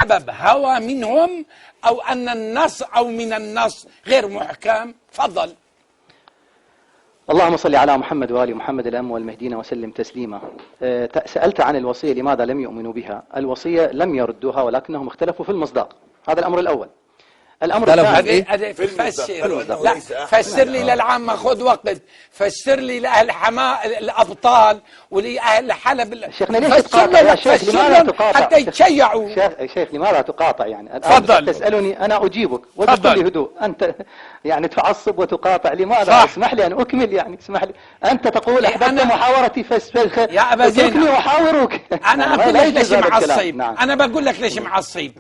سبب هوى منهم أو أن النص أو من النص غير محكم؟ تفضل. اللهم صل على محمد وآل محمد الأم والمهدين وسلم تسليما. سألت عن الوصية لماذا لم يؤمنوا بها؟ الوصية لم يردوها ولكنهم اختلفوا في المصداق. هذا الأمر الأول. الأمر الثاني فسر لي للعامة، خذ وقت، فسر لي لأهل حماة الأبطال ولأهل حلب. شيخنا ليش تقاطع يا شيخ؟ لماذا تقاطع حتى يتشيعوا؟ شيخ لماذا تقاطع يعني؟ تفضل. تسألني أنا أجيبك وبكل هدوء. أنت يعني تعصب وتقاطع لماذا؟ صح. اسمح لي أن أكمل يعني، اسمح لي. أنت تقول أحببت محاورتي يا أبا زينب وحاورك. أنا أقول لك ليش معصب. أنا بقول لك ليش معصب.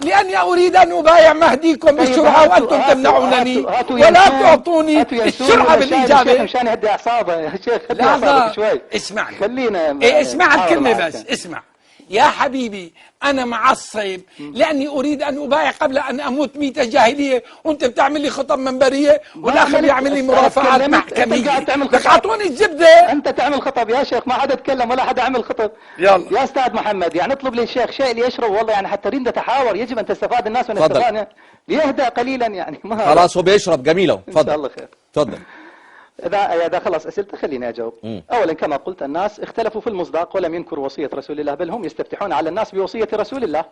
لأني أريد أن أبايع مهديكم بالسرعة وأنتم تمنعونني ولا تعطوني السرعة بالإجابة. مشان هدي أعصابه يا شيخ. لحظة شوي اسمعني. خلينا اسمع الكلمة بس، اسمع يا حبيبي. أنا معصب لأني أريد أن أبايع قبل أن أموت ميتة جاهلية، وأنت بتعمل لي خطب منبرية والآخر يعمل لي مرافعات محكمية. بدك أعطوني الزبدة. أنت تعمل خطب يا شيخ، ما حدا تكلم ولا حدا عمل خطب. يلا يا أستاذ محمد، يعني اطلب للشيخ شيء ليشرب والله، يعني حتى نريد نتحاور، يجب أن تستفاد الناس ونستفاد ليهدأ قليلا يعني. ما خلاص هو بيشرب جميله. تفضل. إن شاء الله خير. تفضل. إذا خلص أسئلته خليني أجاوب. أولا كما قلت الناس اختلفوا في المصداق ولم ينكروا وصية رسول الله، بل هم يستفتحون على الناس بوصية رسول الله.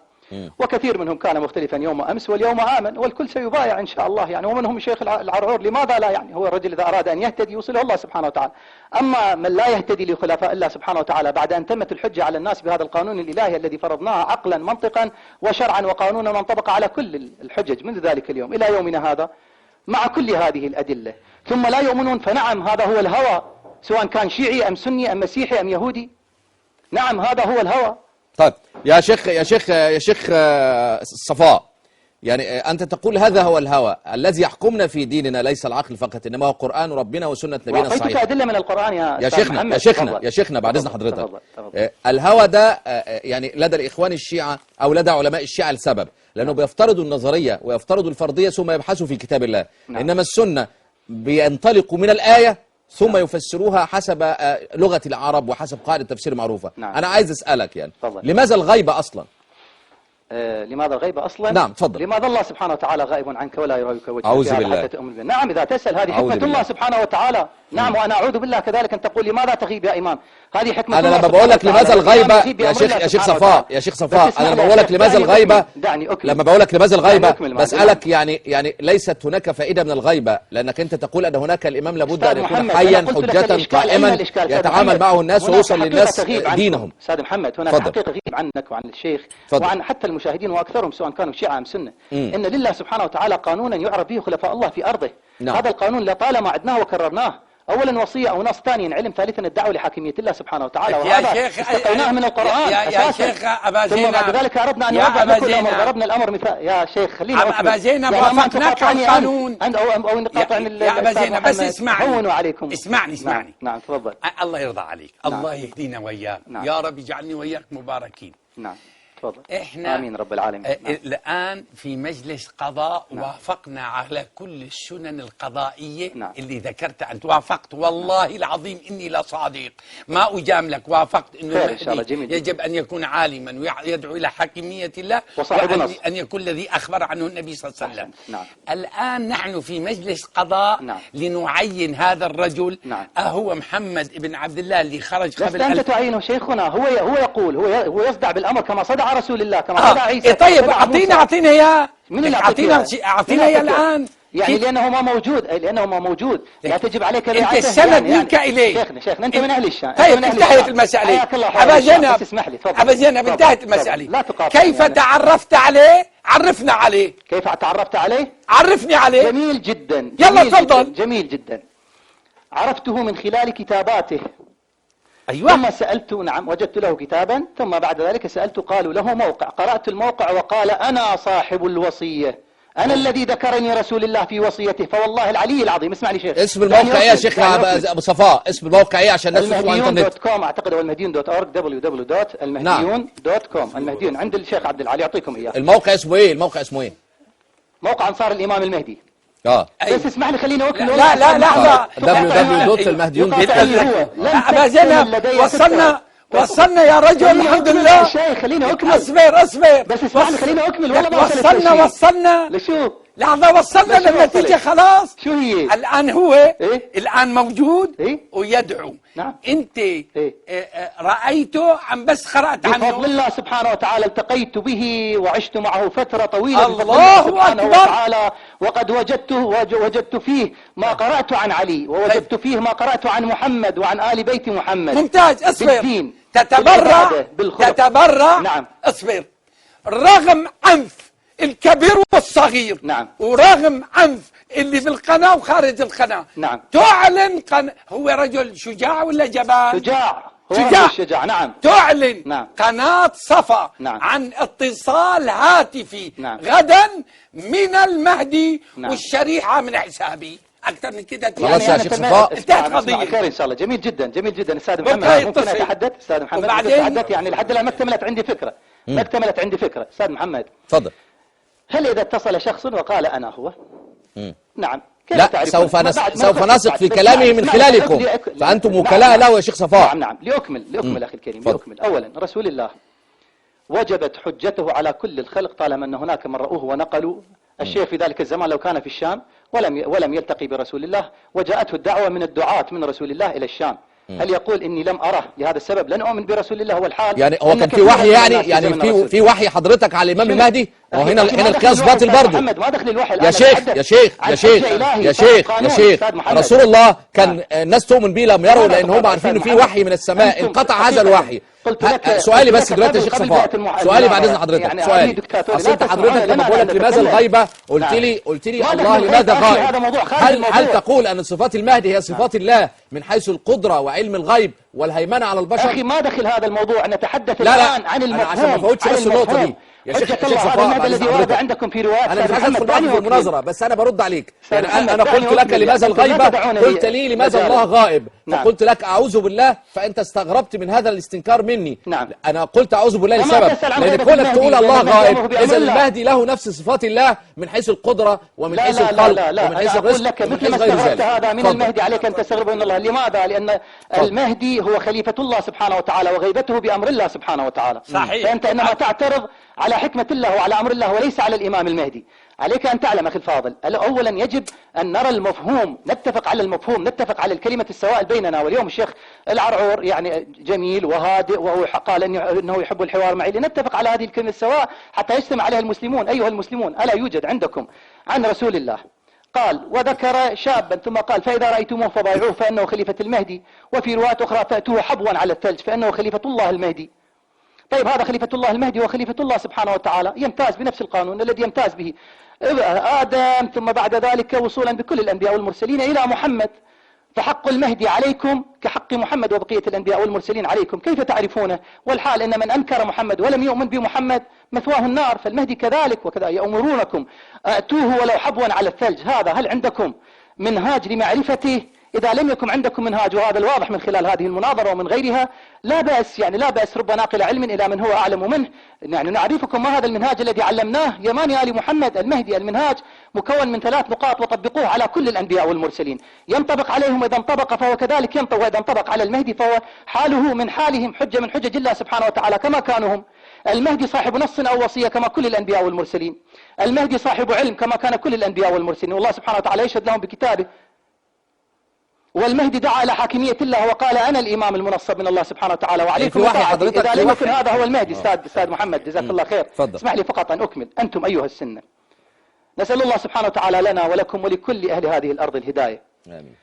وكثير منهم كان مختلفا يوم أمس واليوم آمن، والكل سيبايع إن شاء الله يعني. ومنهم الشيخ العرعور، لماذا لا يعني؟ هو الرجل إذا أراد أن يهتدي يوصله الله سبحانه وتعالى. أما من لا يهتدي لخلفاء الله سبحانه وتعالى بعد أن تمت الحجة على الناس بهذا القانون الإلهي الذي فرضناه عقلا منطقا وشرعا وقانونا وانطبق على كل الحجج منذ ذلك اليوم إلى يومنا هذا مع كل هذه الأدلة، ثم لا يؤمنون، فنعم هذا هو الهوى، سواء كان شيعي أم سني أم مسيحي أم يهودي. نعم هذا هو الهوى. طيب يا شيخ صفاء، يعني أنت تقول هذا هو الهوى الذي يحكمنا في ديننا، ليس العقل فقط، إنما هو قرآن ربنا وسنة نبينا الصحيح. وأعطيتك أدلة من القرآن يا شيخنا بعد إذن حضرتك. الهوى ده يعني لدى الإخوان الشيعة أو لدى علماء الشيعة لسبب، لأنه بيفترضوا النظرية ويفترضوا الفرضية ثم يبحثوا في كتاب الله. إنما السنة بينطلقوا من الآية ثم يفسروها حسب لغة العرب وحسب قاعدة تفسير معروفة. أنا عايز أسألك يعني لماذا الغيبة أصلا؟ لماذا الغيبة أصلا؟ نعم تفضل. لماذا الله سبحانه وتعالى غائب عنك ولا يراك وجهك؟ أعوذ بالله. نعم إذا تسأل هذه حكمة الله سبحانه وتعالى. نعم وأنا أعوذ بالله كذلك أن تقول لماذا تغيب يا إمام؟ هذه حكمة الله. أنا لما بقول لك لماذا الغيبة يا شيخ صفاء أنا لما بقول لك لماذا الغيبة، لما بقول لك لماذا الغيبة بسألك يعني ليست هناك فائدة من الغيبة، لأنك أنت تقول أن هناك الإمام لابد أن يكون حيا حجة قائما يتعامل معه الناس ويوصل للناس دينهم. أستاذ محمد هناك حقيقة غيب عنك وعن الشيخ وعن حتى المشاهدين وأكثرهم سواء كانوا شيعة أم سنة. إن لله سبحانه وتعالى قانونا يعرف به خلفاء الله في أرضه. هذا القانون لطالما عدناه وكررناه. أولا وصية أو نص، ثانيا علم، ثالثا الدعوة لحاكمية الله سبحانه وتعالى، وهذا استقيناه من القرآن يا شيخ أبا زينب. ثم بعد ذلك أردنا أن نوضع لكل الأمر، ضربنا الأمر مثال. يا شيخ خلينا أبا زينب وافقناك على القانون أو نقاطع يا أبا زينب بس اسمعني. هونوا عليكم. اسمعني. نعم تفضل. الله يرضى عليك. الله يهدينا وإياك. يا رب اجعلني وإياك مباركين. نعم تفضل. احنا آمين رب العالمين. الآن في مجلس قضاء وافقنا على كل السنن القضائية اللي ذكرت أنت. وافقت والله العظيم إني لصادق، ما أجاملك. وافقت إنه المهدي يجب أن يكون عالما ويدعو إلى حكمية الله وأن يكون الذي أخبر عنه النبي صلى الله عليه وسلم. الآن نحن في مجلس قضاء لنعين هذا الرجل. أهو محمد بن عبد الله اللي خرج قبل أنت تعينه شيخنا، هو يقول هو يصدع بالأمر كما صدع رسول الله، كما صدع عيسى. طيب أعطينا إياه. من اللي أعطينا إياه الآن يعني لأنه ما موجود. لا تجب عليك أنت السند منك إليه. شيخنا أنت من أهل الشام. طيب انتهت المسألة. أبا زينب انتهت المسألة. كيف تعرفت عليه؟ عرفنا عليه. كيف تعرفت عليه؟ عرفني عليه. جميل جدا. يلا تفضل. جميل جدا. عرفته من خلال كتاباته. أيوة. ثم سألت، نعم وجدت له كتابا، ثم بعد ذلك سألت قالوا له موقع، قرأت الموقع وقال أنا صاحب الوصية، أنا الذي ذكرني رسول الله في وصيته، فوالله العلي العظيم. اسمع لي شيخ. اسم الموقع ايه يا شيخ أبو صفاء؟ اسم الموقع ايه عشان الناس تدخل على الانترنت؟ المهديون.com اعتقد، هو المهديون.org www.المهديون.com. المهديون عند الشيخ عبد العالي يعطيكم اياه. الموقع اسمه ايه؟ موقع أنصار الإمام المهدي. بس اسمح لي خليني أكمل. لا لحظة. www.المهديون. أبا زينب وصلنا يا رجل الحمد لله. شيخ خليني اكمل. اصبر بس اسمعني خليني اكمل والله ما وصلنا لشو؟ لحظة وصلنا للنتيجة خلاص. شو هي؟ الآن هو الآن موجود ويدعو. نعم. أنت رأيته عم بس قرأت عنه. بفضل الله سبحانه وتعالى التقيت به وعشت معه فترة طويلة. الله سبحانه أكبر. وتعالى وقد وجدت فيه ما قرأت عن علي ووجدت فيه ما قرأت عن محمد وعن آل بيت محمد. ممتاز. اصبر. بالدين تتبرع. نعم. اصبر. رغم عنف الكبير والصغير. نعم. ورغم عنف اللي في القناة وخارج القناة. نعم. تعلن هو رجل شجاع ولا جبان؟ شجاع. شجاع. نعم. تعلن نعم. قناة صفا. نعم. عن اتصال هاتفي. نعم. غدا من المهدي. نعم. والشريحة من حسابي. أكثر من كده خلاص يا شيخ صفاء. انتهت قضية. خير إن شاء الله. جميل جدا جميل جدا. أستاذ محمد ممكن أتحدث؟ أستاذ محمد وبعدين أتحدث يعني لحد الآن ما اكتملت عندي فكرة. ما اكتملت عندي فكرة. أستاذ محمد تفضل. هل إذا اتصل شخص وقال أنا هو؟ نعم. لا سوف نثق في كلامه من خلالكم، فأنتم وكلاء له يا شيخ صفاء. نعم. لأكمل أخي الكريم. لأكمل. أولا رسول الله وجبت حجته على كل الخلق طالما أن هناك من رأوه ونقلوا. الشيخ في ذلك الزمان لو كان في الشام ولم يلتقي برسول الله وجاءته الدعوة من الدعاة من رسول الله إلى الشام، هل يقول إني لم أره لهذا السبب لن أؤمن برسول الله؟ هو الحال يعني هو كان في وحي يعني في وحي حضرتك على الإمام المهدي؟ وهنا القياس باطل برضه. محمد ما دخل الوحي. يا شيخ رسول الله كان الناس تؤمن به لما يروا، لأن هم عارفين إنه في وحي من السماء انقطع هذا الوحي. سؤالي بس دلوقتي يا شيخ صفاء، سؤالي بعد إذن حضرتك، سؤالي أصل أنت حضرتك لما بقول لك لماذا الغيبة قلت لي الله لماذا غائب؟ هل تقول أن صفات المهدي هي صفات الله من حيث القدرة وعلم الغيب والهيمنة على البشر؟ أخي ما دخل هذا الموضوع، نتحدث الآن عن المفهوم. عشان ما فوتش بس النقطة دي يا شيخ صفاء. الذي ورد عندكم في روايات. أنا مش عايز أدخل معاك في المناظرة، بس أنا برد عليك. يعني أنا قلت لك لماذا الغيبة، قلت لي لماذا الله غائب، فقلت لك أعوذ بالله، فأنت استغربت من هذا الاستنكار مني. نعم. أنا قلت أعوذ بالله لسبب، لأن كونك تقول الله غائب إذا المهدي له نفس صفات الله من حيث القدرة ومن حيث الخلق ومن حيث الرزق ومن حيث غير ذلك. هذا من المهدي عليك أن تستغرب من الله. لماذا؟ لأن المهدي هو خليفة الله سبحانه وتعالى وغيبته بأمر الله سبحانه وتعالى. صحيح. فأنت إنما تعترض على حكمة الله وعلى أمر الله وليس على الإمام المهدي. عليك أن تعلم أخي الفاضل، أولا يجب أن نرى المفهوم، نتفق على المفهوم، نتفق على الكلمة السواء بيننا. واليوم الشيخ العرعور يعني جميل وهادئ وهو قال أنه يحب الحوار معي، لنتفق على هذه الكلمة السواء حتى يجتمع عليها المسلمون. أيها المسلمون، ألا يوجد عندكم عن رسول الله قال وذكر شابا ثم قال فإذا رأيتموه فبايعوه فإنه خليفة المهدي، وفي روايات أخرى فأتوه حبوا على الثلج فإنه خليفة الله المهدي. طيب هذا خليفة الله المهدي وخليفة الله سبحانه وتعالى يمتاز بنفس القانون الذي يمتاز به آدم، ثم بعد ذلك وصولا بكل الأنبياء والمرسلين إلى محمد، فحق المهدي عليكم كحق محمد وبقية الأنبياء والمرسلين عليكم. كيف تعرفونه والحال إن من أنكر محمد ولم يؤمن بمحمد مثواه النار، فالمهدي كذلك وكذا يأمرونكم أتوه ولو حبوا على الثلج. هل عندكم منهاج لمعرفته؟ إذا لم يكن عندكم منهاج، وهذا الواضح من خلال هذه المناظرة ومن غيرها، لا بأس رب ناقل علم إلى من هو أعلم منه. يعني نعرفكم ما هذا المنهاج الذي علمناه يمان آل محمد المهدي. المنهاج مكون من 3 نقاط وطبقوه على كل الأنبياء والمرسلين، ينطبق عليهم إذا انطبق فهو كذلك ينطبق، وإذا انطبق على المهدي فهو حاله من حالهم حجة من حجج الله سبحانه وتعالى كما كانوا هم. المهدي صاحب نص أو وصية كما كل الأنبياء والمرسلين، المهدي صاحب علم كما كان كل الأنبياء والمرسلين، والله سبحانه وتعالى يشهد لهم بكتابه. والمهدي دعا إلى حاكمية الله وقال أنا الإمام المنصب من الله سبحانه وتعالى وعليكم طاعتي. إذا لم يكن هذا هو المهدي أستاذ محمد جزاك الله خير، اسمح لي فقط أن أكمل. أنتم أيها السنة نسأل الله سبحانه وتعالى لنا ولكم ولكل أهل هذه الأرض الهداية. آمين.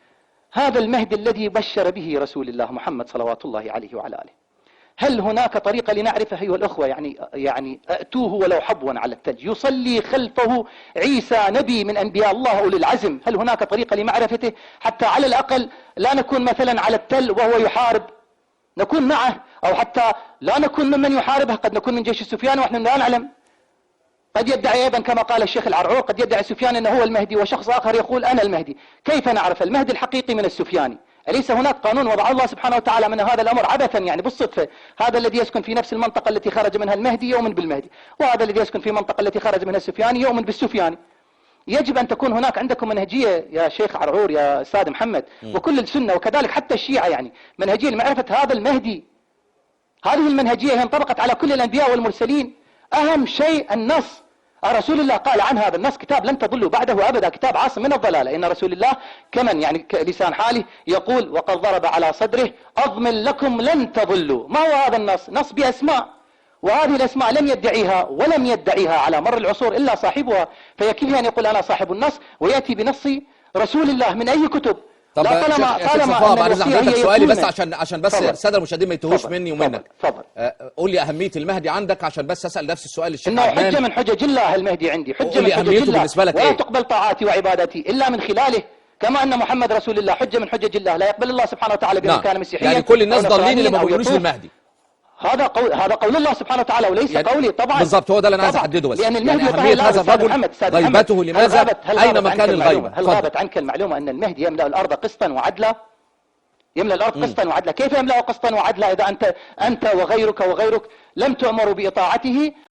هذا المهدي الذي بشر به رسول الله محمد صلوات الله عليه وعلى آله، هل هناك طريقة لنعرفه أيها الأخوة؟ يعني أتوه ولو حبوا على الثلج، يصلي خلفه عيسى نبي من أنبياء الله أولي العزم، هل هناك طريقة لمعرفته حتى على الأقل لا نكون مثلا على التل وهو يحارب نكون معه، أو حتى لا نكون ممن يحاربه، قد نكون من جيش السفيان ونحن لا نعلم. قد يدعي أيضا كما قال الشيخ العرعور، قد يدعي سفيان أنه هو المهدي وشخص آخر يقول أنا المهدي. كيف نعرف المهدي الحقيقي من السفياني؟ أليس هناك قانون وضعه الله سبحانه وتعالى من هذا الأمر عبثا يعني بالصدفة؟ هذا الذي يسكن في نفس المنطقة التي خرج منها المهدي يؤمن بالمهدي، وهذا الذي يسكن في المنطقة التي خرج منها السفياني يؤمن بالسفياني. يجب أن تكون هناك عندكم منهجية يا شيخ عرعور يا أستاذ محمد وكل السنة وكذلك حتى الشيعة، يعني منهجية لمعرفة هذا المهدي. هذه المنهجية هي انطبقت على كل الأنبياء والمرسلين. أهم شيء النص. رسول الله قال عن هذا النص كتاب لن تضلوا بعده أبدا، كتاب عاصم من الضلالة. إن رسول الله كمن يعني لسان حاله يقول وقد ضرب على صدره أضمن لكم لن تضلوا. ما هو هذا النص؟ نص بأسماء، وهذه الأسماء لم يدعيها ولم يدعيها على مر العصور إلا صاحبها، فيكفي أن يقول أنا صاحب النص ويأتي بنص رسول الله من أي كتب. طب لا طالما بعد حضرتك سؤالي بس عشان بس فضل. الساده المشاهدين ما يتوهوش مني ومنك. تفضل. قول لي اهميه المهدي عندك عشان بس اسال نفس السؤال الشيخ انه حجه من حجج الله المهدي عندي، حجه قول لي من حجج أهميته الله بالنسبة لك ولا إيه؟ تقبل طاعاتي وعبادتي الا من خلاله، كما ان محمد رسول الله حجه من حجج الله، لا يقبل الله سبحانه وتعالى بمن كان مسيحيا. يعني كل الناس ضالين اللي ما بيقولوش بالمهدي. هذا قول الله سبحانه وتعالى وليس يعني قولي طبعا. بالضبط، هو ده اللي انا عايز احدده بس. لان المهدي يعني أهمية هذا الرجل غيبته لماذا؟ اين مكان الغيبه؟ هل غابت عنك المعلومه ان المهدي يملا الارض قسطا وعدلا؟ يملا الارض قسطا وعدلا. كيف يملا قسطا وعدلا اذا انت وغيرك لم تؤمروا باطاعته